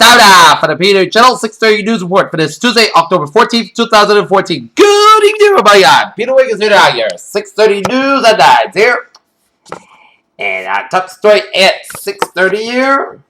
time now for the Peter Channel 6:30 News Report for this Tuesday, October 14th, 2014. Good evening, everybody. I'm Peter Wiggins here now, your 6:30 News and Nights here. And our top story at 6:30 here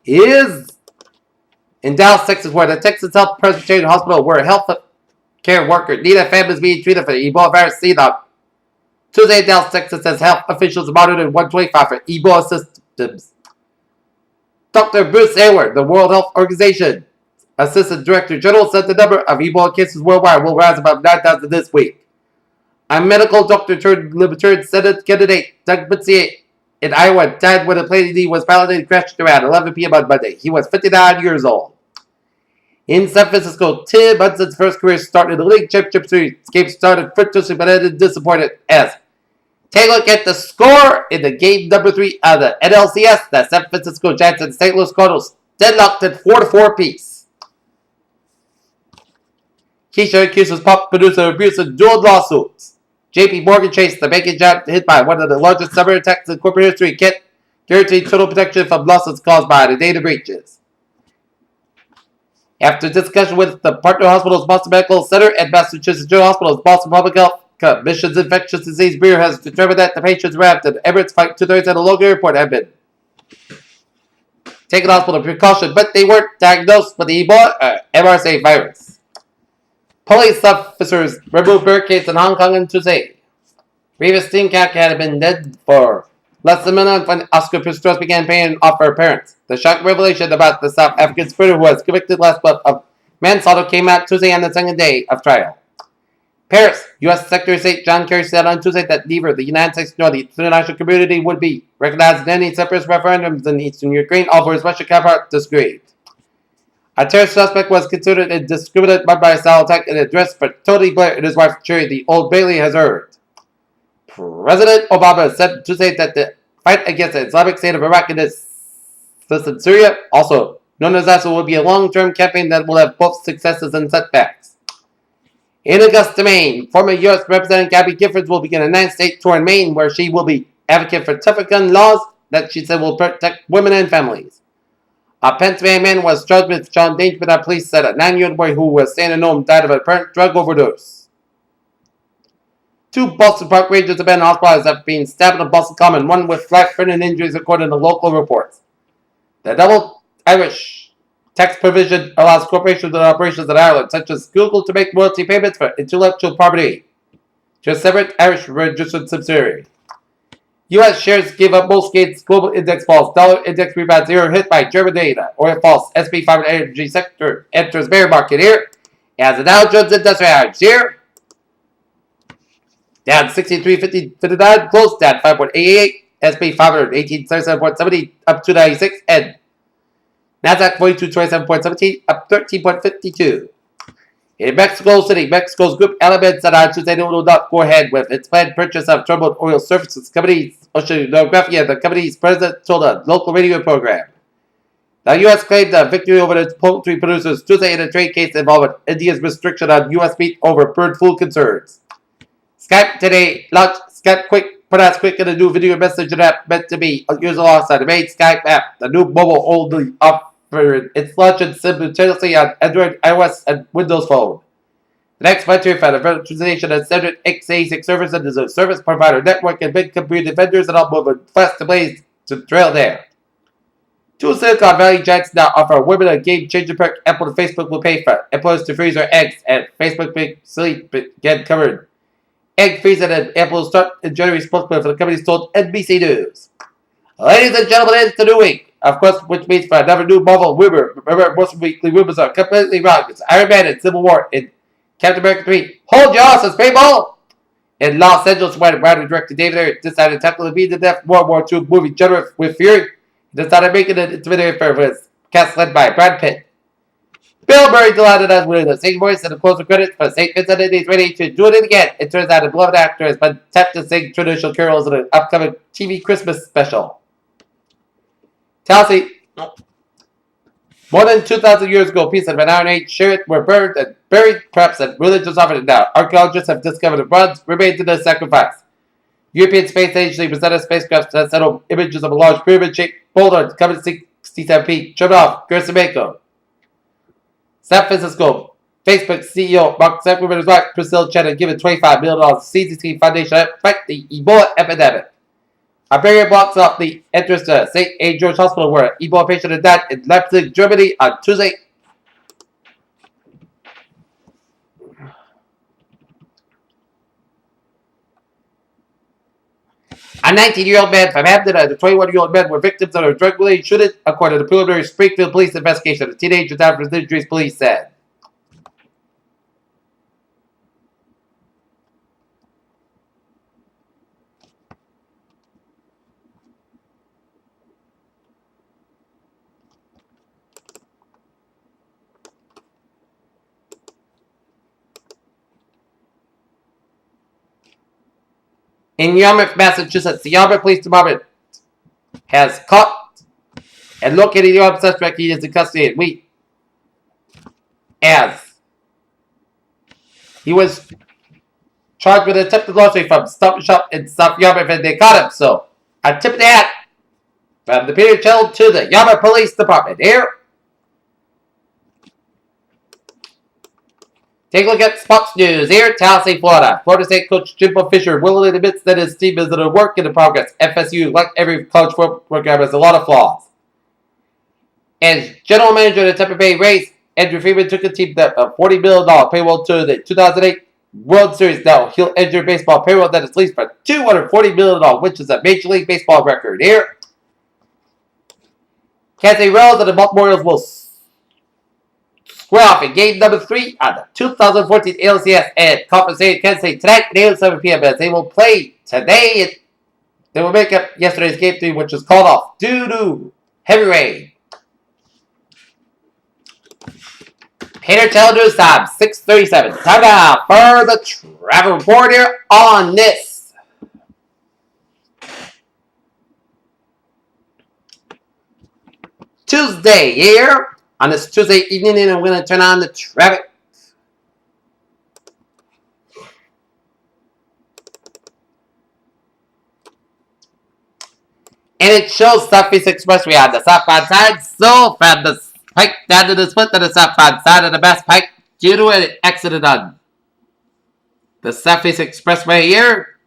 is in Dallas, Texas, where the Texas Health Presbyterian Hospital, where health care worker Nina families being treated for the Ebola virus on Tuesday in Dallas, Texas, as health officials monitored 125 for Ebola symptoms. Dr. Bruce Hayward, the World Health Organization Assistant Director General, said the number of Ebola cases worldwide will rise about 9,000 this week. A medical doctor turned Libertarian Senate candidate Doug Mitzi in Iowa died when a plane he was piloting crashed around 11 p.m. on Monday. He was 59 years old. In San Francisco, Tim Hudson's first career start in the league championship series game started fruitlessly but ended disappointed as take a look at the score in the game number 3 of the NLCS. The San Francisco Giants and St. Louis Cardinals deadlocked at 4-4 apiece. Keisha accuses pop producer of abuse in dual lawsuits. JP Morgan Chase, the banking giant hit by one of the largest cyber attacks in corporate history, can't guarantee total protection from losses caused by the data breaches. After discussion with the Partner Hospital's Boston Medical Center and Massachusetts General Hospital's Boston Public Health Commission's Infectious Disease Bureau has determined that the patients wrapped in Emirates Flight 230 at a local airport have been taken hospital precaution, but they weren't diagnosed with the Ebola MRSA virus. Police officers removed barricades in Hong Kong on Tuesday. Revis Steenkamp had been dead for less than a minute when Oscar Pistorius began paying off her parents. The shocking revelation about the South African sprinter who was convicted last month of manslaughter came out Tuesday on the second day of trial. Paris, U.S. Secretary of State John Kerry said on Tuesday that neither the United States nor the international community would be recognizing any separatist referendums in eastern Ukraine, although his Russian counterpart disagreed. A terrorist suspect was considered a indiscriminate mud-by-style attack and address for Tony Blair and his wife Cherry, the Old Bailey has heard. President Obama said Tuesday that the fight against the Islamic State of Iraq and its system Syria, also known as ISIL, will be a long-term campaign that will have both successes and setbacks. In Augusta, Maine, former U.S. Representative Gabby Giffords will begin a 9-state tour in Maine where she will be advocating for tougher gun laws that she said will protect women and families. A Pennsylvania man was charged with child endangerment. Police said a 9-year-old boy who was staying at home died of an apparent drug overdose. 2 Boston Park Rangers have been hospitalized after being stabbed on Boston Common, one with life-threatening injuries according to local reports. The double Irish tax provision allows corporations and operations in Ireland, such as Google, to make royalty payments for intellectual property to a separate Irish registered subsidiary. U.S. shares gave up most gains. Global index falls. Dollar index rebounds here, hit by German data. Oil falls. SP 500 energy sector enters bear market here. As the Dow Jones Industrial Average here, down 63.59, close down 5.88. SP 500 1837.70 up 296, and Nasdaq 4227.17 up 13.52. In Mexico City, Mexico's group Elements said on Tuesday it will not go ahead with its planned purchase of Thermal Oil Services Company's Oceanography, the company's president told a local radio program. The U.S. claimed a victory over its poultry producers Tuesday in a trade case involving India's restriction on U.S. meat over bird flu concerns. Skype today launched Skype Quick, pronounced quick in a new video messaging app meant to be used alongside the main Skype app. The new mobile-only offer its launch simultaneously on Android, iOS, and Windows Phone. The next venture for the virtualization of standard x86 servers and is a service provider network and big computer vendors and all moving fast to blaze to trail there. 2 Silicon Valley giants now offer women a game-changer perk Apple and Facebook will pay for. Employees to freeze their eggs, and Facebook Big Sleep again covered. Egg freezing and Apple will start in January, spokesman for the company told NBC News. Ladies and gentlemen, it's the new week. Of course, which means for another new Marvel rumor. Remember, most weekly rumors are completely wrong. It's Iron Man and Civil War in Captain America 3. Hold your horses, people! In Los Angeles, when writer director David Ayer decided to tackle the be-to-death World War II movie General with Fury, he decided making it into video for his cast led by Brad Pitt. Bill Murray delighted us with the same voice and the closer credits for St. Vincent and he's ready to do it again. It turns out a beloved actor has been tapped to sing traditional carols in an upcoming TV Christmas special. Tennessee. More than 2,000 years ago, pieces of an Iron Age chariot were burned and buried, perhaps at religious offering. Now, archaeologists have discovered the bronze remains of the sacrifice. European Space Agency presented spacecraft that settled images of a large pyramid-shaped boulder covered 67 feet. Turned off. Gersimenko. San Francisco. Facebook CEO Mark Zuckerberg's wife Priscilla Chan given $25 million to CDC Foundation to fight the Ebola epidemic. Iberia blocks off the entrance to St. A. George Hospital where an Ebola patient had died in Leipzig, Germany on Tuesday. A 19-year-old man from Hampton and a 21-year-old man were victims of a drug-related shooting, according to the preliminary Springfield police investigation. The teenager died from his injuries, police said. In Yarmouth, Massachusetts, the Yarmouth Police Department has caught and located the armed suspect. He is in custody at week as he was charged with attempted larceny from Stop and Shop in South Yarmouth, and they caught him. So, I tip the hat from the Peter Channel to the Yarmouth Police Department. Here. Take a look at Fox News here, Tallahassee, Florida. Florida State coach Jimbo Fisher willingly admits that his team is in a work in progress. FSU, like every college football program, has a lot of flaws. As general manager of the Tampa Bay Rays, Andrew Freeman took the team that a $40 million payroll to the 2008 World Series. Now he'll enter baseball payroll that is leased for $240 million, which is a Major League Baseball record. Here, Kansas City Royals and the Baltimore Orioles will square off in game number 3 on the 2014 ALCS at Conference A in Kansas City tonight at 7 p.m. as they will play today. They will make up yesterday's game 3, which was called off due to heavy rain. Hater Tell News Time, 6:37. Time now for the travel report here on this Tuesday here. On this Tuesday evening, and I'm going to turn on the traffic. And it shows Southeast Expressway on the southbound side. So from the Pike down to the split to the southbound side of the Bass Pike due to an accident on the Southeast Expressway here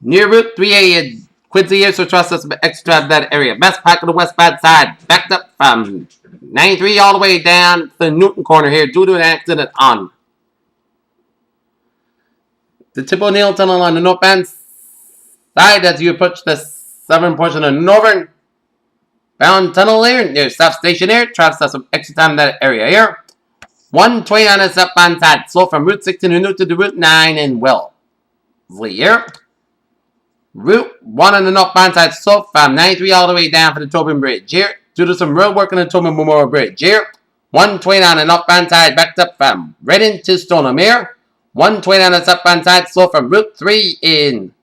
near Route 3A in Quincy here. So trust us some extra in that area. Bass Pike on the westbound side backed up from 93 all the way down to the Newton corner here due to an accident on the Tip O'Neill Tunnel on the northbound side as you approach the southern portion of the northern bound tunnel here near South Station here. Try to stop some extra time in that area here. 120 on the southbound side, slow from Route 16 to Newton to Route 9 in Wellesley here. Route 1 on the northbound side, slow from 93 all the way down for the Tobin Bridge here. Due to some road work on the Tobin Memorial Bridge here. 120 on the northbound side, backed up from Reading to Stoneham here. 120 on the southbound side, slow from Route 3 in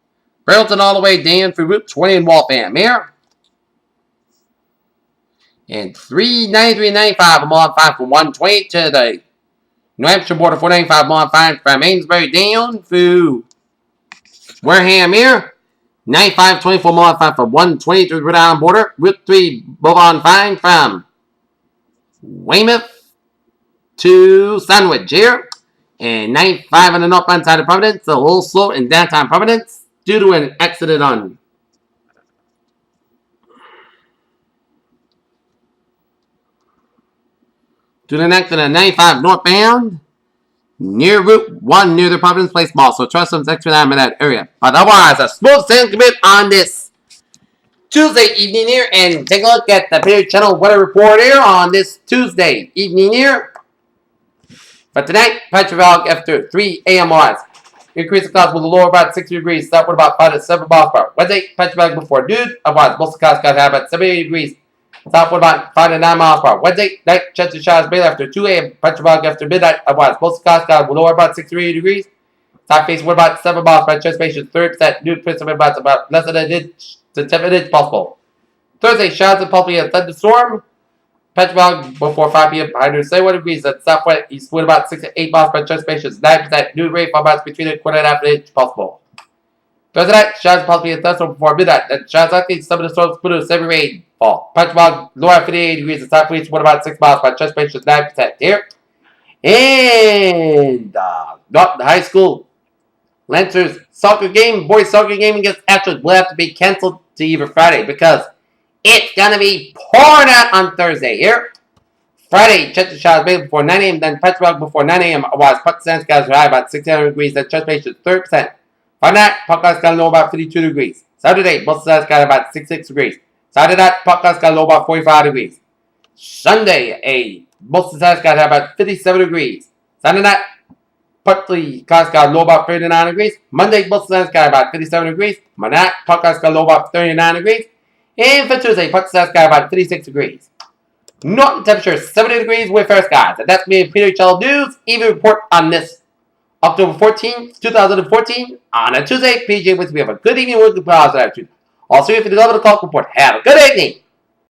Burlington all the way down through Route 20 in Waltham here. And 393 95 mile 5 from 120 to the New Hampshire border, 495 mile 5 from Amesbury down through Wareham here. 95 24 mile 5 from 120 to the Rhode Island border. Route 3 Bourbon 5 from Weymouth to Sandwich here. And 95 on the northbound side of Providence, a little slow in downtown Providence due to an accident on to an accident 95 northbound near Route 1 near the Providence Place Mall. So trust some extra time in that area. But otherwise, a smooth sailing commit on this Tuesday evening here. And take a look at the Peter Channel weather report here on this Tuesday evening here. For tonight, Petrovalg after 3 a.m. wise. Increase of clouds with a lower about 60 degrees. Southward about 5 to 7 miles per hour. Wednesday, Petrovalg before noon. Otherwise, most of the clouds have about 70 degrees. Southward about 5 to 9 miles per hour. Wednesday, night, chance of showers mainly after 2 a.m. Petrovalg after midnight. Otherwise, most of the clouds will lower about 63 degrees. South facing wind about 7 miles per hour. Transpiration 30%. New principal about less than an inch to 10 inch possible. Thursday, showers and possibly a thunderstorm. Petrovalg before 5 p.m. 171 degrees at southwest east wind about 6 to 8 miles per hour. Transpiration 9%. New rainfall amounts between a quarter and a half inch possible. Thursday night, showers possibly a thunderstorm before midnight. Then showers likely, some of the storms put heavy rainfall. Punch log, low at 58 degrees, and south winds, about 6 miles by chest pressure 9% here. And Norton High School Lancers soccer game, boys soccer game against Ashland will have to be canceled to either Friday because it's going to be pouring out on Thursday here. Friday, Chester showers maybe before 9 a.m., then Pittsburgh before 9 a.m. Otherwise, Puck Sands skies are high about 600 degrees, then chest pressure 30%. Friday night, Puck skies got low about 52 degrees. Saturday, Boston skies got about 66 degrees. Saturday night, Puck skies got low about 45 degrees. Sunday, Boston skies got about 57 degrees. Sunday night, partly skies got low about 39 degrees. Monday, Boston skies got about 57 degrees. Monday night, Puck skies got low about 39 degrees. And for Tuesday, Puck skies got about 56 degrees. Norton temperature 70 degrees with fair skies. And that's me and Peter HL News. Even report on this October 14th, 2014 on a Tuesday. PJ with me. Have a good evening with the positive attitude. Also, if you love the clock report, have a good evening.